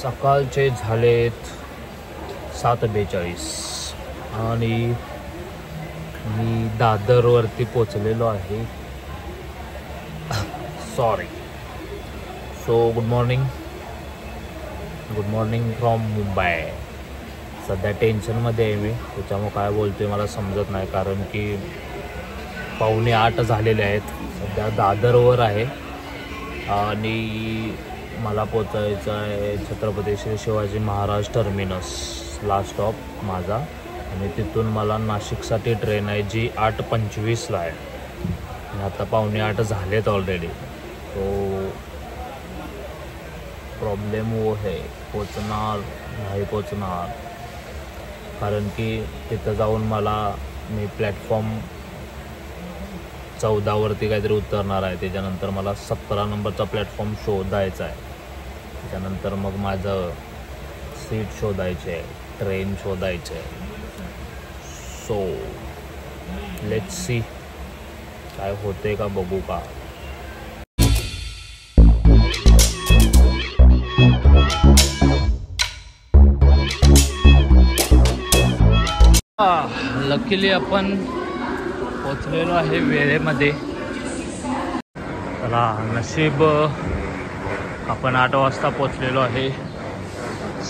सकाळचे झालेत 7:42 आणि मी दादरवरती पोचलेलो आहे. Sorry. So good morning from Mumbai. सध्या टेन्शनमध्ये आहे मी, त्याच्यामुळे काय बोलतोय मला समजत नाही, कारण की 7:45 झालेले आहेत. सध्या दादरवर आहे आणि मला पोचायचं आहे Chhatrapati Shri Shivaji Maharaj terminus, last stop माझा. आणि तिथून मला नाशिकसाठी ट्रेन आहे जी 8:25ला आहे. आणि आता 7:45 झालेत ऑलरेडी. तो प्रॉब्लेम वो है, पोचणार नाही पोचणार, कारण की तिथं जाऊन मी प्लॅटफॉर्म 14वरती काहीतरी उतरणार आहे. त्याच्यानंतर मला 17 नंबरचा प्लॅटफॉर्म शोधायचा आहे. त्याच्यानंतर मग माझं सीट शोधायचे आहे, ट्रेन शोधायचे आहे. सो लेट्स सी काय होते का बघू का. लकीली आपण पोचलेलो आहे वेळेमध्ये. चला, नशीब आपण 8 वाजता पोचलेलो आहे.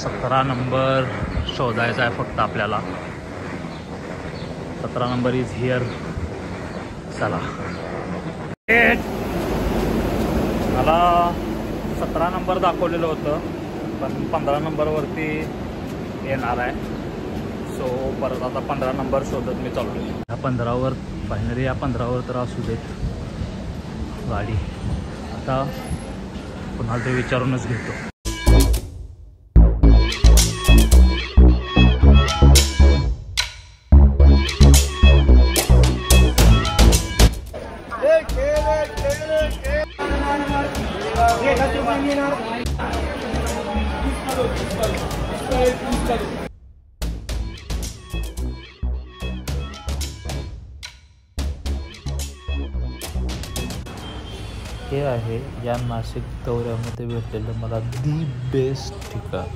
17 नंबर शोधायचा आहे फक्त आपल्याला. 17 नंबर इज हिअर. चला, मला 17 नंबर दाखवलेलं होतं, पण 15 नंबरवरती येणार आहे. सो परत आता 15 नंबर शोधत मी चालू. ह्या 15वर फायनली, या 15वर तर असू देत गाडी. आता पुन्हा ते विचारूनच घेतो. हे आहे या नाशिक दौऱ्यामध्ये भेटलेलं मला दी बेस्ट ठिकाण.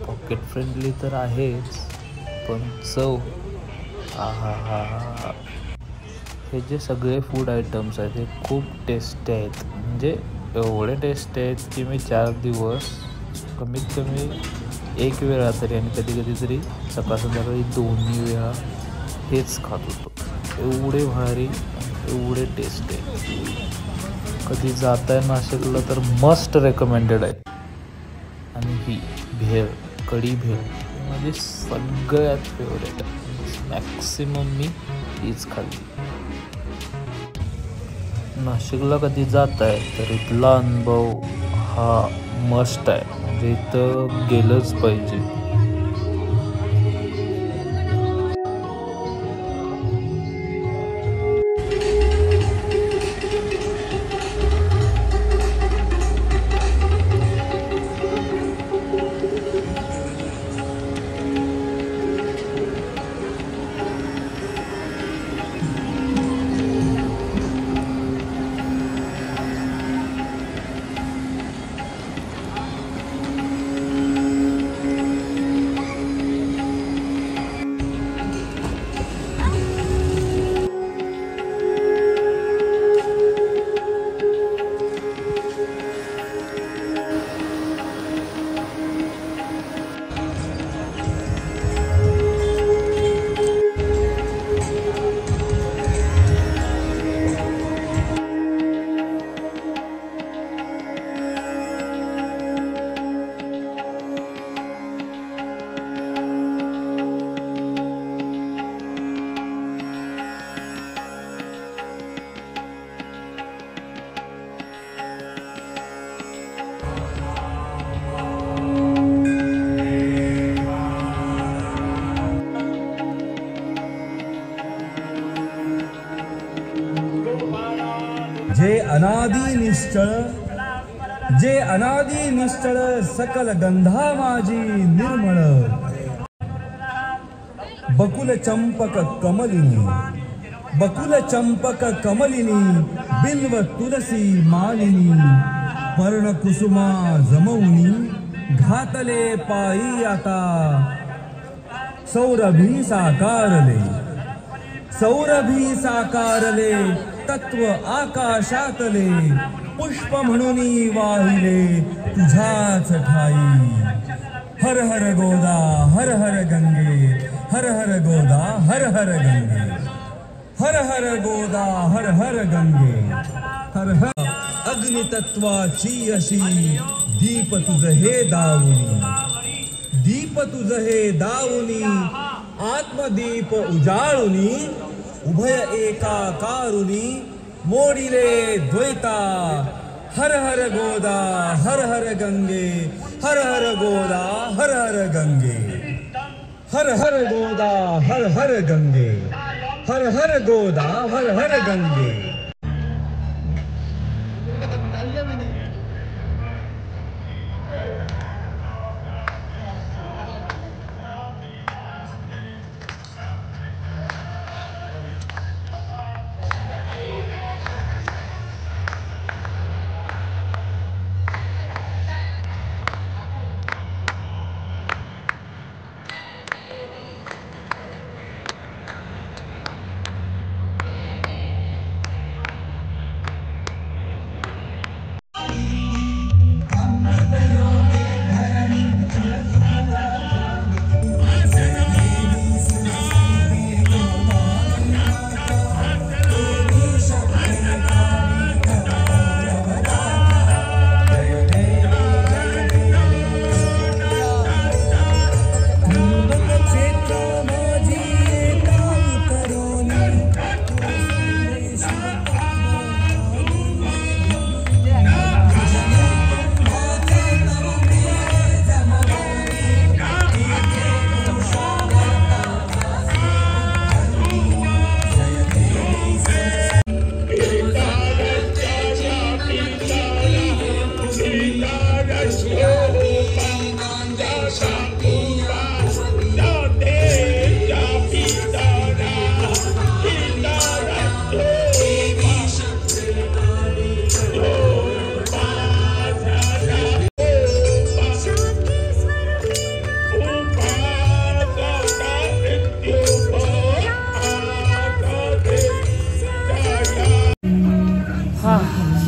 पॉकेट फ्रेंडली तर आहेच, पण चव हा. हे जे सगळे फूड आयटम्स आहेत हे खूप टेस्टी आहेत. म्हणजे एवढे टेस्टी आहेत की मी 4 दिवस कमीत कमी 1 वेळा तरी, आणि कधी कधी तरी सकाळ संध्याकाळी 2 वेळा हेच खात होतो. एवढे भारी, एवढे टेस्टी आहेत. कधी जात आहे नाशिकला तर मस्ट रेकमेंडेड आहे. आणि ही भेळ, कढी भेळ म्हणजे सगळ्यात फेवरेट आहे. मॅक्सिमम मी हीच खाल्ली. नाशिकला कधी जात आहे तर इथला अनुभव हा मस्ट आहे, म्हणजे इथं गेलंच पाहिजे. जे अनादि निश्चळ सकल गंधा माझी निर्मळ. बकुल चंपक कमलिनी बिल्व तुलसी मालिनी. पर्णकुसुमा जमवूनी घातले पायी आता सौरभी साकारले तत्व आकाशातले पुष्प म्हणून वाहिले तुझ्याच ठाई हर हर गोदा हर हर गंगे हर हर गोदा हर हर गंगे हर हर गोदा हर हर गंगे हर हर अग्नितत्वाची अशी दीप तुझ हे दावुनी आत्मदीप उजाळुनी उभय एकाकारुनी मोडिले द्वैता हर हर गोदा हर हर गंगे हर हर गोदा हर हर गंगे हर हर गोदा हर हर गंगे हर हर गोदा हर हर गंगे।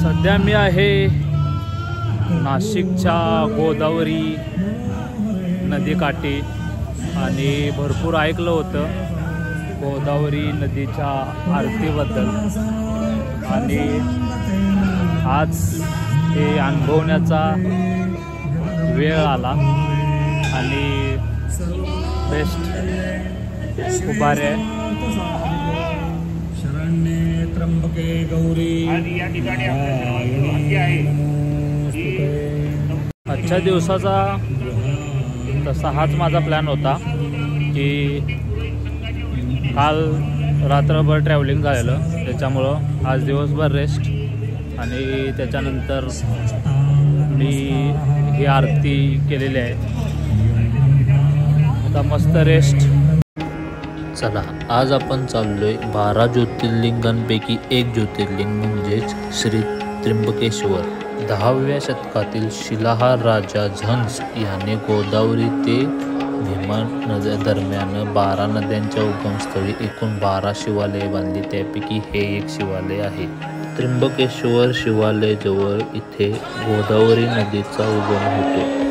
सध्या मी आहे नाशिकच्या गोदावरी नदीकाठी आणि भरपूर ऐकलं होतं गोदावरी नदीच्या आरतीबद्दल आणि आज हे अनुभवण्याचा वेळ आला आणि बेस्ट खूप भारी आहे। त्र्यंबके गौरी या ठिकाणी आहे। आजच्या दिवसाचा तसा हाच माझा प्लॅन होता की काल रात्रभर ट्रॅव्हलिंग झालेलं त्याच्यामुळं आज दिवसभर रेस्ट आणि त्याच्यानंतर मी ही आरती केलेली आहे। आता मस्त रेस्ट। चला आज आपण चाललोय 12 ज्योतिर्लिंगांपैकी एक ज्योतिर्लिंग म्हणजेच श्री त्र्यंबकेश्वर। 10व्या शतकातील शिलाहार राजा झंस याने गोदावरी ते भीमा नद्या दरम्यान 12 नद्यांच्या उगमस्थळी एकूण 12 शिवालये बांधली, त्यापैकी हे एक शिवालय आहे। त्र्यंबकेश्वर शिवालय जवळ इथे गोदावरी नदीचा उगम होतो।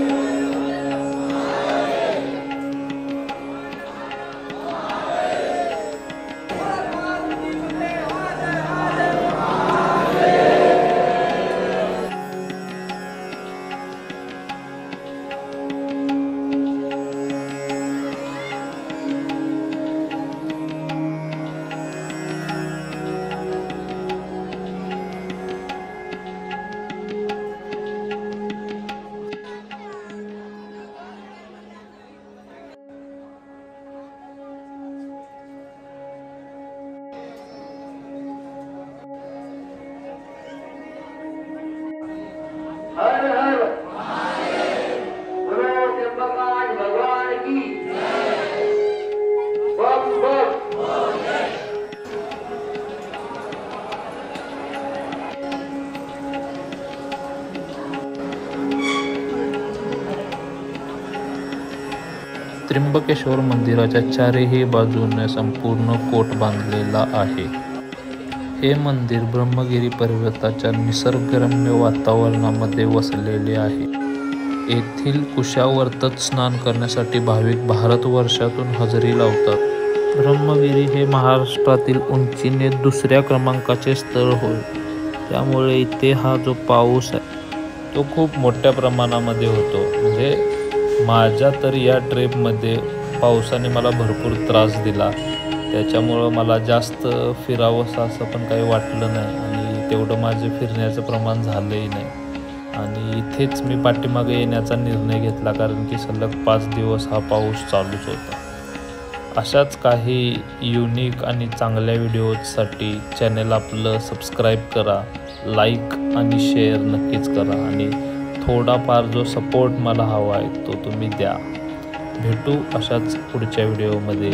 त्र्यंबकेश्वर मंदिराच्या चारही बाजूने संपूर्ण कोट बांधलेला आहे. हे मंदिर ब्रह्मगिरी पर्वताच्या निसर्गरम्य वातावरणामध्ये वसलेले आहे. येथील कुशावर्तत स्नान करण्यासाठी भाविक भारतवर्षातून हजेरी लावतात. ब्रह्मगिरी हे महाराष्ट्रातील उंचीने दुसऱ्या क्रमांकाचे स्थळ होय. त्यामुळे इथे हा जो पाऊस आहे तो खूप मोठ्या प्रमाणामध्ये होतो. म्हणजे माझ्या तर या ट्रिपमध्ये पावसाने मला भरपूर त्रास दिला. त्याच्यामुळं मला जास्त फिरावंसं असं पण काही वाटलं नाही आणि तेवढं माझे फिरण्याचं प्रमाण झालंही नाही. आणि इथेच मी पाठीमागे येण्याचा निर्णय घेतला, कारण की सलग 5 दिवस हा पाऊस चालूच होता. अशाच काही युनिक आणि चांगल्या व्हिडिओजसाठी चॅनल आपलं सबस्क्राईब करा, लाईक आणि शेअर नक्कीच करा आणि थोडाफार जो सपोर्ट मला हवा आहे तो तुम्ही द्या. भेटू अशाच पुढच्या व्हिडिओमध्ये.